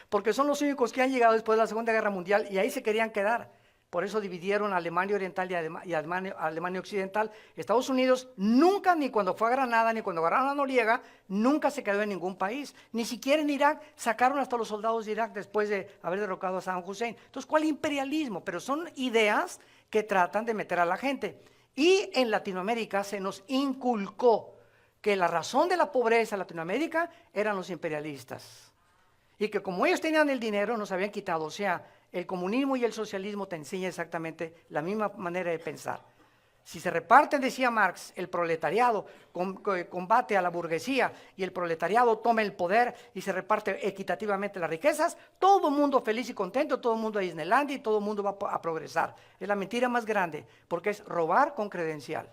porque son los únicos que han llegado después de la Segunda Guerra Mundial y ahí se querían quedar. Por eso dividieron a Alemania Oriental y Alemania Occidental. Estados Unidos nunca, ni cuando fue a Granada, ni cuando agarraron a Noriega, nunca se quedó en ningún país. Ni siquiera en Irak, sacaron hasta los soldados de Irak después de haber derrocado a Saddam Hussein. Entonces, ¿cuál imperialismo? Pero son ideas que tratan de meter a la gente. Y en Latinoamérica se nos inculcó que la razón de la pobreza en Latinoamérica eran los imperialistas. Y que como ellos tenían el dinero, nos habían quitado. O sea, el comunismo y el socialismo te enseñan exactamente la misma manera de pensar. Si se reparten, decía Marx, el proletariado combate a la burguesía y el proletariado toma el poder y se reparte equitativamente las riquezas, todo el mundo feliz y contento, todo el mundo a Disneylandia y todo el mundo va a progresar. Es la mentira más grande porque es robar con credencial.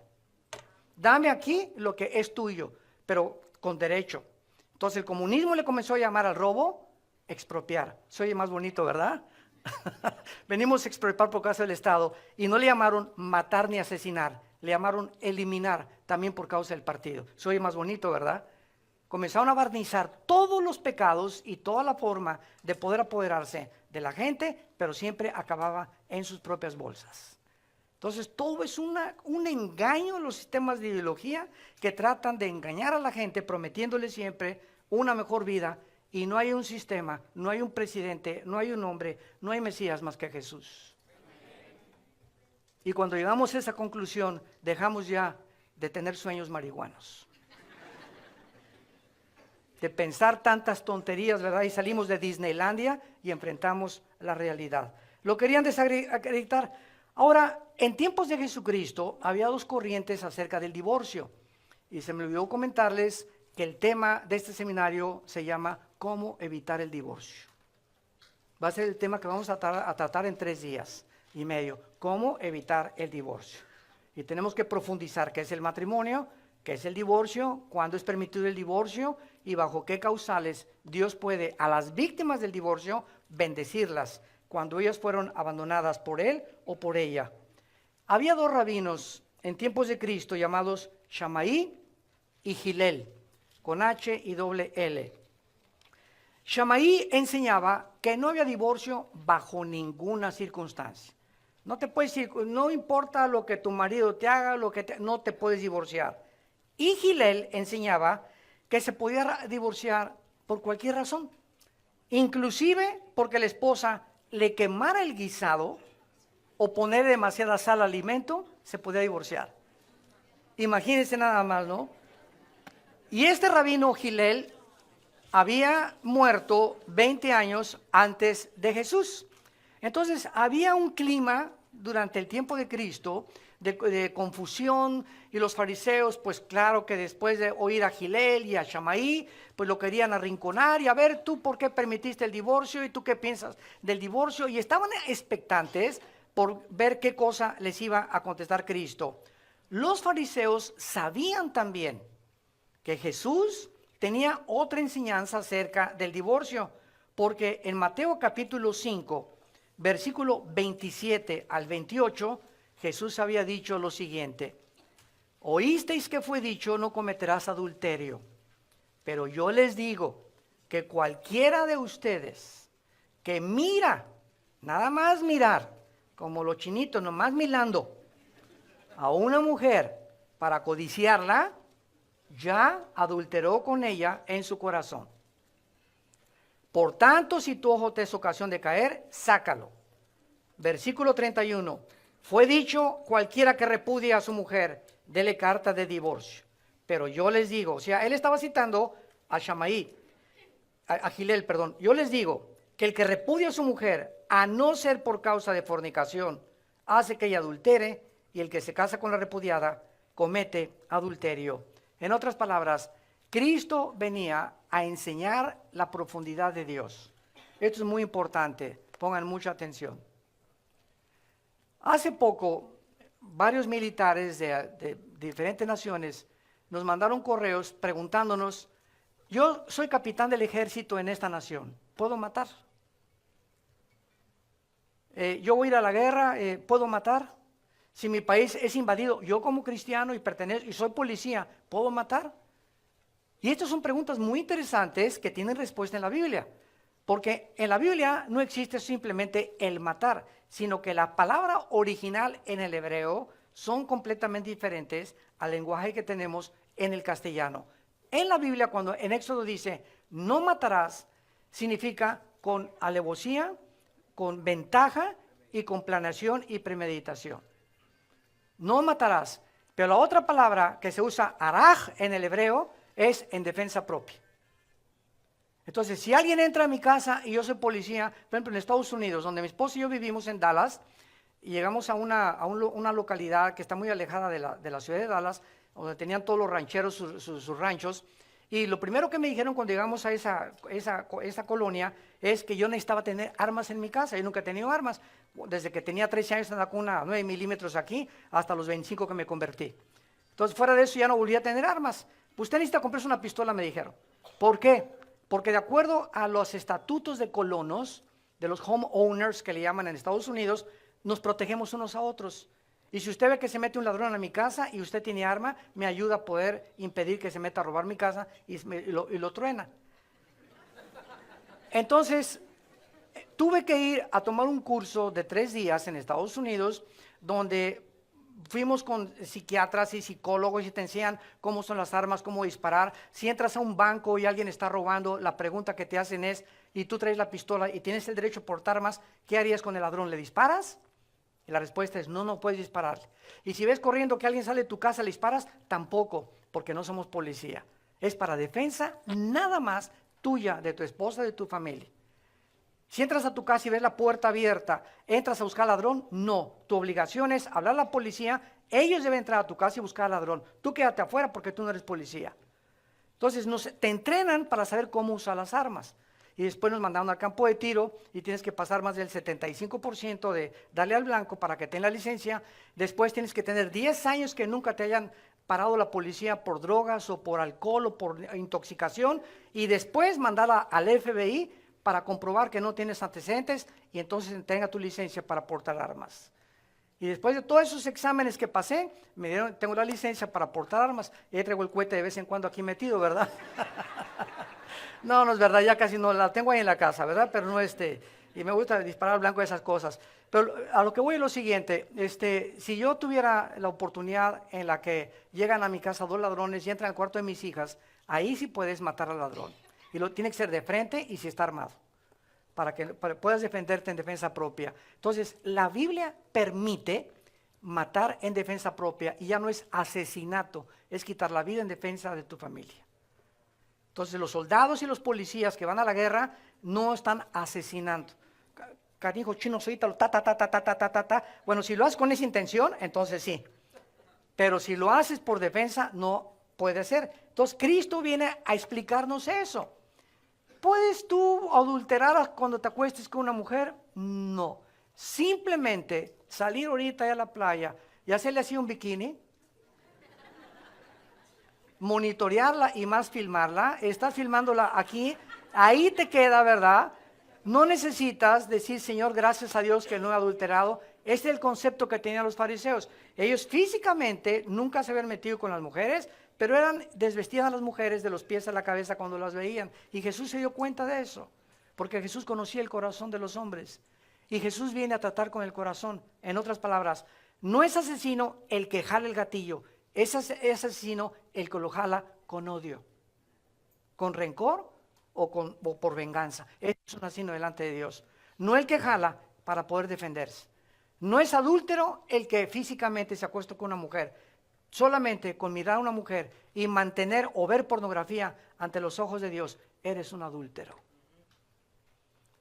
Dame aquí lo que es tuyo, pero con derecho. Entonces el comunismo le comenzó a llamar al robo expropiar. Se oye más bonito, ¿verdad? Venimos a expropiar por causa del Estado y no le llamaron matar ni asesinar, le llamaron eliminar también por causa del partido. Se oye más bonito, ¿verdad? Comenzaron a barnizar todos los pecados y toda la forma de poder apoderarse de la gente, pero siempre acababa en sus propias bolsas. Entonces todo es un engaño en los sistemas de ideología que tratan de engañar a la gente prometiéndole siempre una mejor vida. Y no hay un sistema, no hay un presidente, no hay un hombre, no hay Mesías más que Jesús. Y cuando llegamos a esa conclusión, dejamos ya de tener sueños marihuanos. De pensar tantas tonterías, ¿verdad? Y salimos de Disneylandia y enfrentamos la realidad. Lo querían desacreditar. Ahora, en tiempos de Jesucristo, había dos corrientes acerca del divorcio. Y se me olvidó comentarles que el tema de este seminario se llama ¿Cómo evitar el divorcio? Va a ser el tema que vamos a tratar en 3 días y medio. ¿Cómo evitar el divorcio? Y tenemos que profundizar qué es el matrimonio, qué es el divorcio, cuándo es permitido el divorcio y bajo qué causales Dios puede a las víctimas del divorcio bendecirlas cuando ellas fueron abandonadas por él o por ella. Había dos rabinos en tiempos de Cristo llamados Shammai y Hillel, con H y doble L. Shammai enseñaba que no había divorcio bajo ninguna circunstancia. No te puedes decir, no importa lo que tu marido te haga, no te puedes divorciar. Y Hillel enseñaba que se podía divorciar por cualquier razón, inclusive porque la esposa le quemara el guisado o poner demasiada sal al alimento, se podía divorciar. Imagínense nada más, ¿no? Y este rabino Hillel había muerto 20 años antes de Jesús. Entonces había un clima durante el tiempo de Cristo de confusión, y los fariseos, pues claro que después de oír a Hillel y a Shammai, pues lo querían arrinconar y a ver tú por qué permitiste el divorcio y tú qué piensas del divorcio, y estaban expectantes por ver qué cosa les iba a contestar Cristo. Los fariseos sabían también que Jesús tenía otra enseñanza acerca del divorcio, porque en Mateo capítulo 5, versículo 27 al 28, Jesús había dicho lo siguiente: oísteis que fue dicho, no cometerás adulterio, pero yo les digo que cualquiera de ustedes que mira, nada más mirar, como los chinitos, nomás mirando a una mujer para codiciarla, ya adulteró con ella en su corazón. Por tanto, si tu ojo te es ocasión de caer, sácalo. Versículo 31. Fue dicho, cualquiera que repudie a su mujer, dele carta de divorcio. Pero yo les digo, o sea, él estaba citando a Shammai, a Hillel, perdón. Yo les digo que el que repudia a su mujer, a no ser por causa de fornicación, hace que ella adultere, y el que se casa con la repudiada comete adulterio. En otras palabras, Cristo venía a enseñar la profundidad de Dios. Esto es muy importante, pongan mucha atención. Hace poco, varios militares de diferentes naciones nos mandaron correos preguntándonos: yo soy capitán del ejército en esta nación, ¿puedo matar? Yo voy a ir a la guerra, ¿puedo matar? Si mi país es invadido, yo como cristiano y soy policía, ¿puedo matar? Y estas son preguntas muy interesantes que tienen respuesta en la Biblia, porque en la Biblia no existe simplemente el matar, sino que la palabra original en el hebreo son completamente diferentes al lenguaje que tenemos en el castellano. En la Biblia, cuando en Éxodo dice no matarás, significa con alevosía, con ventaja y con planeación y premeditación. No matarás. Pero la otra palabra que se usa, araj, en el hebreo, es en defensa propia. Entonces, si alguien entra a mi casa y yo soy policía, por ejemplo en Estados Unidos, donde mi esposo y yo vivimos en Dallas, y llegamos a una localidad que está muy alejada de la ciudad de Dallas, donde tenían todos los rancheros sus ranchos, y lo primero que me dijeron cuando llegamos a esa colonia es que yo necesitaba tener armas en mi casa. Yo nunca he tenido armas. Desde que tenía 13 años andaba con una 9 milímetros aquí hasta los 25 que me convertí. Entonces, fuera de eso ya no volví a tener armas. Pues usted necesita comprarse una pistola, me dijeron. ¿Por qué? Porque de acuerdo a los estatutos de colonos, de los homeowners que le llaman en Estados Unidos, nos protegemos unos a otros. Y si usted ve que se mete un ladrón a mi casa y usted tiene arma, me ayuda a poder impedir que se meta a robar mi casa y lo truena. Entonces, tuve que ir a tomar un curso de 3 días en Estados Unidos, donde fuimos con psiquiatras y psicólogos y te enseñan cómo son las armas, cómo disparar. Si entras a un banco y alguien está robando, la pregunta que te hacen es, y tú traes la pistola y tienes el derecho a portar armas, ¿qué harías con el ladrón? ¿Le disparas? Y la respuesta es, no puedes dispararle. Y si ves corriendo que alguien sale de tu casa, ¿le disparas? Tampoco, porque no somos policía. Es para defensa nada más tuya, de tu esposa, de tu familia. Si entras a tu casa y ves la puerta abierta, ¿entras a buscar al ladrón? No. Tu obligación es hablar a la policía, ellos deben entrar a tu casa y buscar al ladrón. Tú quédate afuera porque tú no eres policía. Entonces te entrenan para saber cómo usar las armas. Y después nos mandaron al campo de tiro y tienes que pasar más del 75% de darle al blanco para que tenga la licencia. Después tienes que tener 10 años que nunca te hayan parado la policía por drogas o por alcohol o por intoxicación y después mandarla al FBI para comprobar que no tienes antecedentes y entonces tenga tu licencia para portar armas. Y después de todos esos exámenes que pasé, me dieron, tengo la licencia para portar armas. Y ahí traigo el cohete de vez en cuando aquí metido, ¿verdad? No, no es verdad, ya casi no la tengo ahí en la casa, ¿verdad? Pero no y me gusta disparar al blanco de esas cosas. Pero a lo que voy es lo siguiente, si yo tuviera la oportunidad en la que llegan a mi casa 2 ladrones y entran al cuarto de mis hijas, ahí sí puedes matar al ladrón. Y tiene que ser de frente y si está armado, para que puedas defenderte en defensa propia. Entonces, la Biblia permite matar en defensa propia y ya no es asesinato, es quitar la vida en defensa de tu familia. Entonces, los soldados y los policías que van a la guerra no están asesinando. Carijo, chino, solita, ta. Bueno, si lo haces con esa intención, entonces sí. Pero si lo haces por defensa, no puede ser. Entonces, Cristo viene a explicarnos eso. ¿Puedes tú adulterar cuando te acuestes con una mujer? No. Simplemente salir ahorita a la playa y hacerle así un bikini, monitorearla y más filmarla, estás filmándola aquí, ahí te queda, ¿verdad? No necesitas decir, Señor, gracias a Dios que no he adulterado. Este es el concepto que tenían los fariseos. Ellos físicamente nunca se habían metido con las mujeres, pero desvestían a las mujeres de los pies a la cabeza cuando las veían. Y Jesús se dio cuenta de eso, porque Jesús conocía el corazón de los hombres. Y Jesús viene a tratar con el corazón. En otras palabras, no es asesino el que jala el gatillo, es asesino el que lo jala con odio, con rencor o por venganza. Es un asesino delante de Dios. No el que jala para poder defenderse. No es adúltero el que físicamente se acuesta con una mujer. Solamente con mirar a una mujer y mantener o ver pornografía ante los ojos de Dios, eres un adúltero.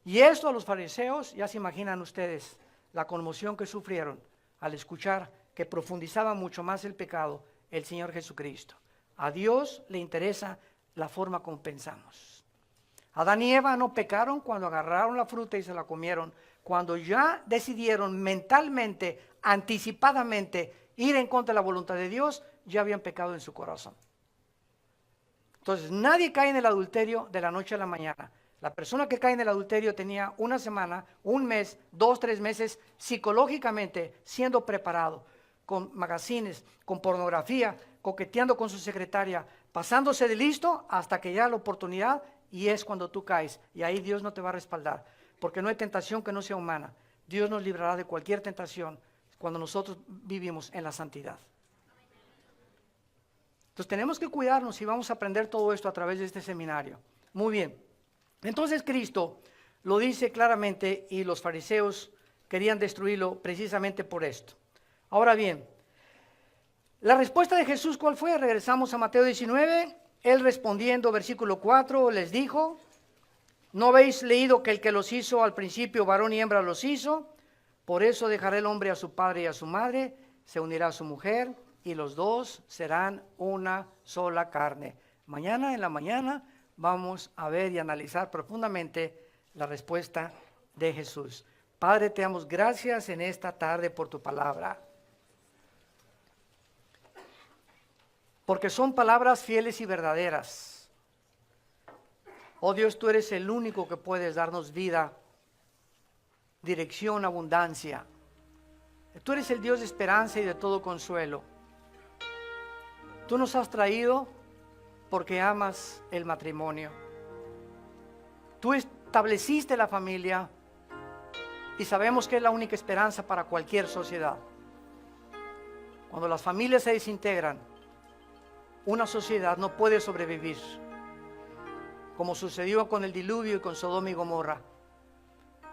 Y esto a los fariseos, ya se imaginan ustedes la conmoción que sufrieron al escuchar que profundizaba mucho más el pecado el Señor Jesucristo. A Dios le interesa la forma como pensamos. Adán y Eva no pecaron cuando agarraron la fruta y se la comieron. Cuando ya decidieron mentalmente, anticipadamente, ir en contra de la voluntad de Dios, ya habían pecado en su corazón. Entonces, nadie cae en el adulterio de la noche a la mañana. La persona que cae en el adulterio tenía una semana, un mes, 2, 3 meses, psicológicamente siendo preparado, con magazines, con pornografía, coqueteando con su secretaria, pasándose de listo hasta que llega la oportunidad y es cuando tú caes. Y ahí Dios no te va a respaldar, porque no hay tentación que no sea humana. Dios nos librará de cualquier tentación cuando nosotros vivimos en la santidad. Entonces tenemos que cuidarnos y vamos a aprender todo esto a través de este seminario. Muy bien. Entonces Cristo lo dice claramente y los fariseos querían destruirlo precisamente por esto. Ahora bien, la respuesta de Jesús, ¿cuál fue? Regresamos a Mateo 19. Él respondiendo, versículo 4, les dijo: ¿no habéis leído que el que los hizo al principio, varón y hembra los hizo? Por eso dejará el hombre a su padre y a su madre, se unirá a su mujer, y los dos serán una sola carne. Mañana en la mañana vamos a ver y analizar profundamente la respuesta de Jesús. Padre, te damos gracias en esta tarde por tu palabra, porque son palabras fieles y verdaderas. Oh Dios, tú eres el único que puedes darnos vida, dirección, abundancia. Tú eres el Dios de esperanza y de todo consuelo. Tú nos has traído porque amas el matrimonio. Tú estableciste la familia y sabemos que es la única esperanza para cualquier sociedad. Cuando las familias se desintegran, una sociedad no puede sobrevivir, como sucedió con el diluvio y con Sodoma y Gomorra.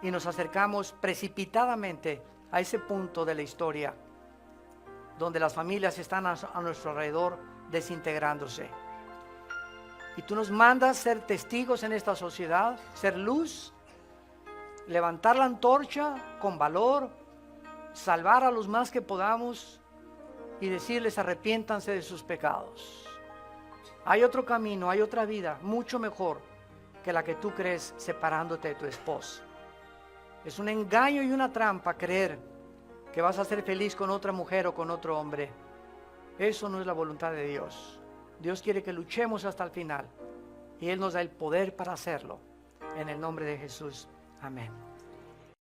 Y nos acercamos precipitadamente a ese punto de la historia donde las familias están a nuestro alrededor desintegrándose. Y tú nos mandas ser testigos en esta sociedad, ser luz, levantar la antorcha con valor, salvar a los más que podamos y decirles: arrepiéntanse de sus pecados. Hay otro camino, hay otra vida mucho mejor que la que tú crees separándote de tu esposo. Es un engaño y una trampa creer que vas a ser feliz con otra mujer o con otro hombre. Eso no es la voluntad de Dios. Dios quiere que luchemos hasta el final y Él nos da el poder para hacerlo. En el nombre de Jesús. Amén.